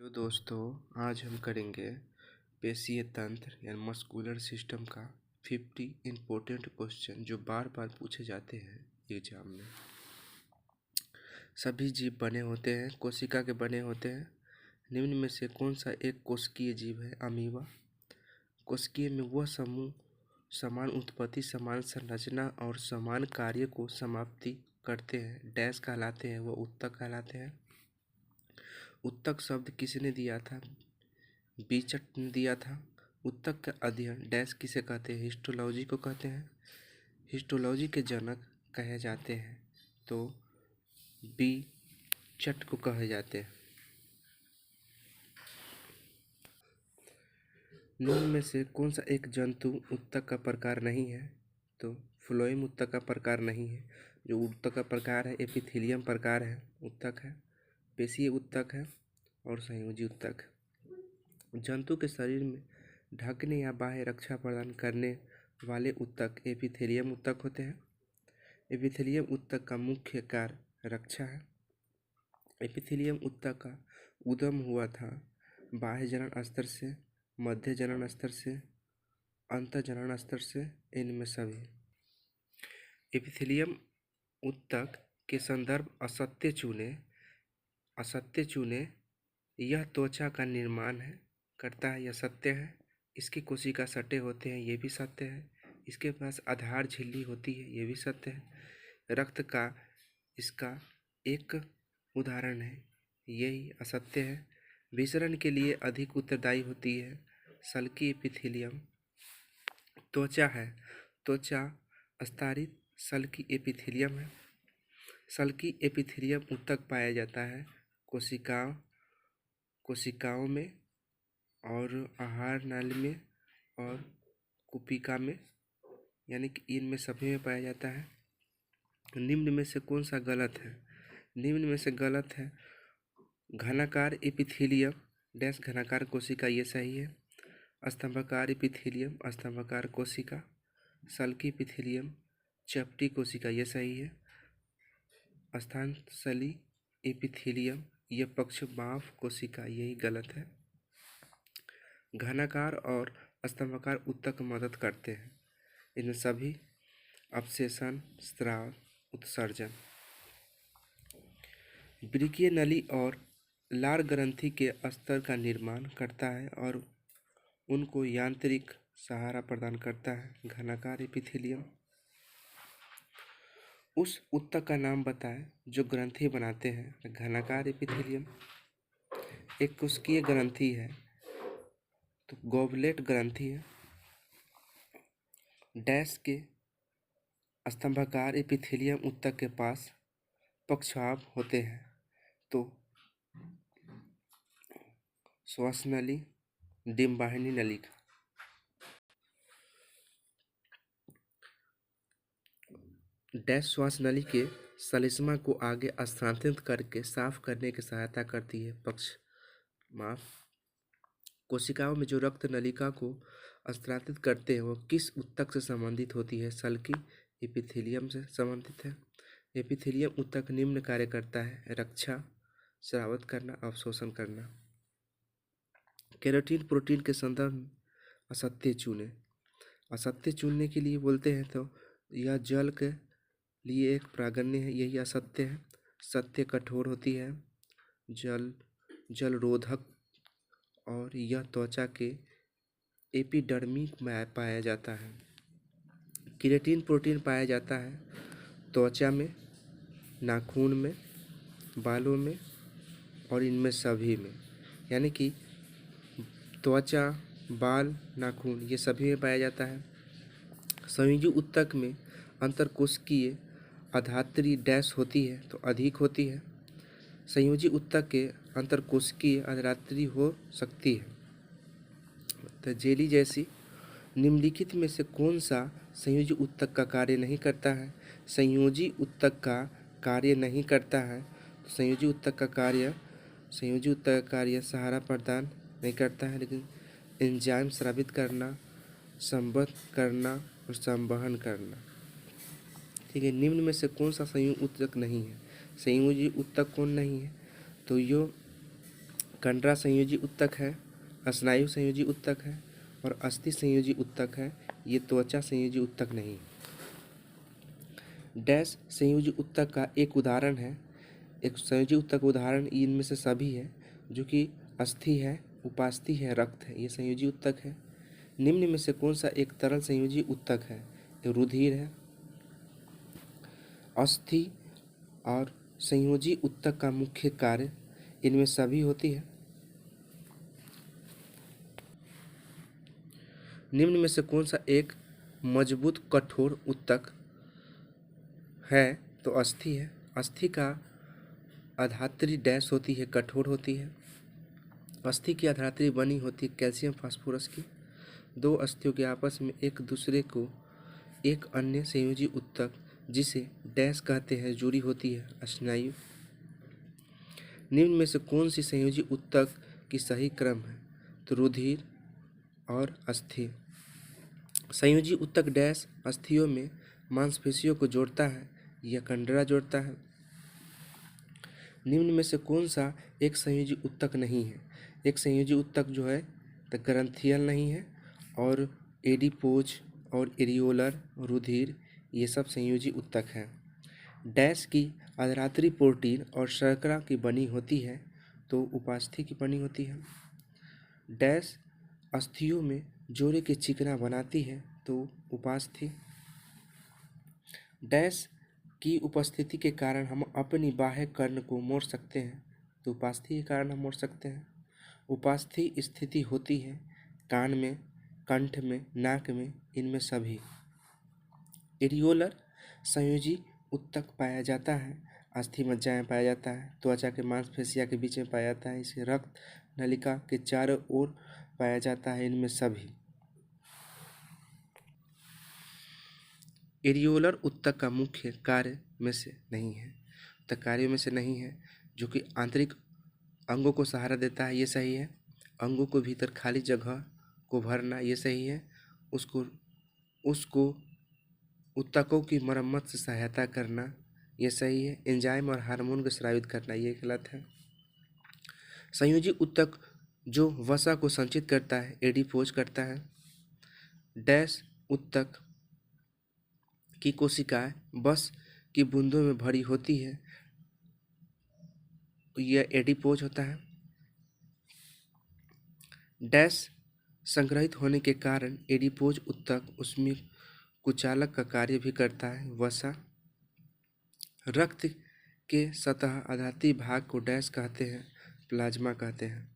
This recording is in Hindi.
हेलो दोस्तों, आज हम करेंगे पेशीय तंत्र या मस्कुलर सिस्टम का 50 इम्पोर्टेंट क्वेश्चन जो बार बार पूछे जाते हैं एग्जाम में। सभी जीव बने होते हैं, कोशिका के बने होते हैं। निम्न में से कौन सा एक कोशिकीय जीव है? अमीबा। कोशिकीय में वह समूह समान उत्पत्ति, समान संरचना और समान कार्य को समाप्ति करते हैं डैश कहलाते हैं, वह उत्तक कहलाते हैं। उत्तक शब्द किसने दिया था? बीचट ने दिया था। उत्तक का अध्ययन डैश किसे कहते हैं? हिस्टोलॉजी को कहते हैं। हिस्टोलॉजी के जनक कहे जाते हैं तो बीचट को कहे जाते हैं। निम्न में से कौन सा एक जंतु उत्तक का प्रकार नहीं है? तो फ्लोएम उत्तक का प्रकार नहीं है। जो उत्तक का प्रकार है एपिथेलियम प्रकार है, उत्तक है, पेशीय उत्तक है और संयोजी उत्तक है। जंतु के शरीर में ढकने या बाह्य रक्षा प्रदान करने वाले उत्तक एपिथेलियम उत्तक होते हैं। एपिथेलियम उत्तक का मुख्य कार्य रक्षा है। एपिथेलियम उत्तक का उद्गम हुआ था बाह्य जनन स्तर से, मध्य जनन स्तर से, अंत जनन स्तर से, इनमें सभी। एपिथेलियम उत्तक के संदर्भ असत्य चूने यह त्वचा का निर्माण करता है, यह सत्य है। इसकी कोशिका सटे होते हैं, ये भी सत्य है। इसके पास आधार झिल्ली होती है, ये भी सत्य है। रक्त का इसका एक उदाहरण है, यही असत्य है। विसरण के लिए अधिक उत्तरदायी होती है। सल्की एपिथेलियम त्वचा है, त्वचा स्तरित सल्की एपिथेलियम है। सल्की एपिथेलियम उत्तक पाया जाता है कोशिकाओं में और आहार नाली में और कुपिका में, यानी कि इनमें सभी में पाया जाता है। निम्न में से कौन सा गलत है? निम्न में से गलत है घनाकार एपिथेलियम डैश घनाकार कोशिका, ये सही है। स्तंभाकार एपिथेलियम स्तंभाकार कोशिका। सल्की एपिथेलियम चपटी कोशिका, ये सही है। स्थानस्थली एपिथेलियम यह पक्षवाफ कोशिका, यही गलत है। घनाकार और स्तंभाकार उत्तक मदद करते हैं, इनमें सभी अवशेषण, स्राव, उत्सर्जन। वृक्कीय नली और लार ग्रंथि के स्तर का निर्माण करता है और उनको यांत्रिक सहारा प्रदान करता है घनाकार एपिथेलियम। उस उत्तक का नाम बताएं जो ग्रंथि बनाते हैं। घनाकार एपिथेलियम। एक कोशिकीय ग्रंथि है तो गोबलेट ग्रंथि है। डैश के स्तंभाकार एपिथेलियम उत्तक के पास पक्षवाफ होते हैं तो श्वासनली, डिम्बाहिनी नली का। डैश श्वासनली के सलिस्मा को आगे स्थानांतरित करके साफ करने की सहायता करती है कोशिकाओं में जो रक्त नलिका को स्थानांतरित करते हैं वो किस उत्तक से संबंधित होती है? सल्की एपिथेलियम से संबंधित है। एपिथेलियम उत्तक निम्न कार्य करता है: रक्षा, स्रावित करना, अवशोषण करना। केराटिन प्रोटीन के संदर्भ में असत्य चुने। असत्य चुनने के लिए बोलते हैं तो यह जल के लिए एक प्रागण्य है, यही असत्य है। सत्य कठोर होती है, जल रोधक और यह त्वचा के एपिडर्मी में पाया जाता है। केराटिन प्रोटीन पाया जाता है त्वचा में, नाखून में, बालों में और इनमें सभी में, यानी कि त्वचा, बाल, नाखून ये सभी में पाया जाता है। संयोजी उत्तक में अंतरकोशिकीय अधात्री डैश होती है तो अधिक होती है। संयोजी उत्तक के अंतरकोशिकीय अधात्री हो सकती है तो जेली जैसी। निम्नलिखित में से कौन सा संयोजी उत्तक का कार्य नहीं करता है? संयोजी उत्तक का कार्य नहीं करता है तो संयोजी उत्तक का कार्य सहारा प्रदान नहीं करता है, लेकिन एंजाइम स्रावित करना, संबद्ध करना और संवहन करना। ठीक है। निम्न में से कौन सा संयोजी उत्तक नहीं है? संयोजी उत्तक कौन नहीं है? तो यो कंडरा संयोजी ऊतक है, स्नायु संयोजी ऊतक है और अस्थि संयोजी ऊतक है। ये त्वचा संयोजी ऊतक नहीं। डैश संयोजी ऊतक का एक उदाहरण है, एक संयोजी ऊतक उदाहरण इनमें से सभी है, जो कि अस्थि है, उपास्थि है, रक्त है, ये संयोजी ऊतक है। निम्न में से कौन सा एक तरल संयोजी ऊतक है? ये रुधिर है। अस्थि और संयोजी ऊतक का मुख्य कार्य इनमें सभी होती है। निम्न में से कौन सा एक मजबूत कठोर ऊतक है? तो अस्थि है। अस्थि का अधात्री डैश होती है, कठोर होती है। अस्थि की अधात्री बनी होती है कैल्शियम फास्फोरस की। दो अस्थियों के आपस में एक दूसरे को एक अन्य संयोजी ऊतक जिसे डैश कहते हैं जुड़ी होती है, स्नायु। निम्न में से कौन सी संयोजी ऊतक की सही क्रम है? तो रुधिर और अस्थि। संयोजी ऊतक डैश अस्थियों में मांसपेशियों को जोड़ता है, यह कंडरा जोड़ता है। निम्न में से कौन सा एक संयोजी ऊतक नहीं है? एक संयोजी ऊतक जो है तो ग्रंथियल नहीं है, और एडिपोज और एरियोलर, रुधिर, ये सब संयोजी ऊतक हैं। डैश की अधरात्रि प्रोटीन और शर्करा की बनी होती है, तो उपास्थि की बनी होती है। डैश अस्थियों में जोड़े के चिकना बनाती है, तो उपास्थि। डैश की उपस्थिति के कारण हम अपनी बाह्य कर्ण को मोड़ सकते हैं, तो उपास्थि के कारण हम मोड़ सकते हैं। उपास्थि स्थिति होती है कान में, कंठ में, नाक में, इनमें सभी। एरियोलर संयोजी ऊतक पाया जाता है, अस्थि मज्जा में पाया जाता है, त्वचा के मांसपेशियों के बीच में पाया जाता है, इसे रक्त नलिका के चारों ओर पाया जाता है, इनमें सभी। एरियोलर ऊतक का मुख्य कार्य में से नहीं है, तो कार्यों में से नहीं है, जो कि आंतरिक अंगों को सहारा देता है, ये सही है। अंगों को भीतर खाली जगह को भरना, ये सही है। उसको ऊतकों की मरम्मत से सहायता करना, ये सही है। एंजाइम और हार्मोन को स्रावित करना, ये गलत है। संयोजी ऊतक जो वसा को संचित करता है, एडिपोज करता है। डैश ऊतक की कोशिकाएं बस की बूंदों में भरी होती है, यह एडिपोज होता है। डैश संग्रहित होने के कारण एडिपोज ऊतक उसमें कुचालक का कार्य भी करता है, वसा। रक्त के सतह आधाती भाग को डैश कहते हैं, प्लाज्मा कहते हैं।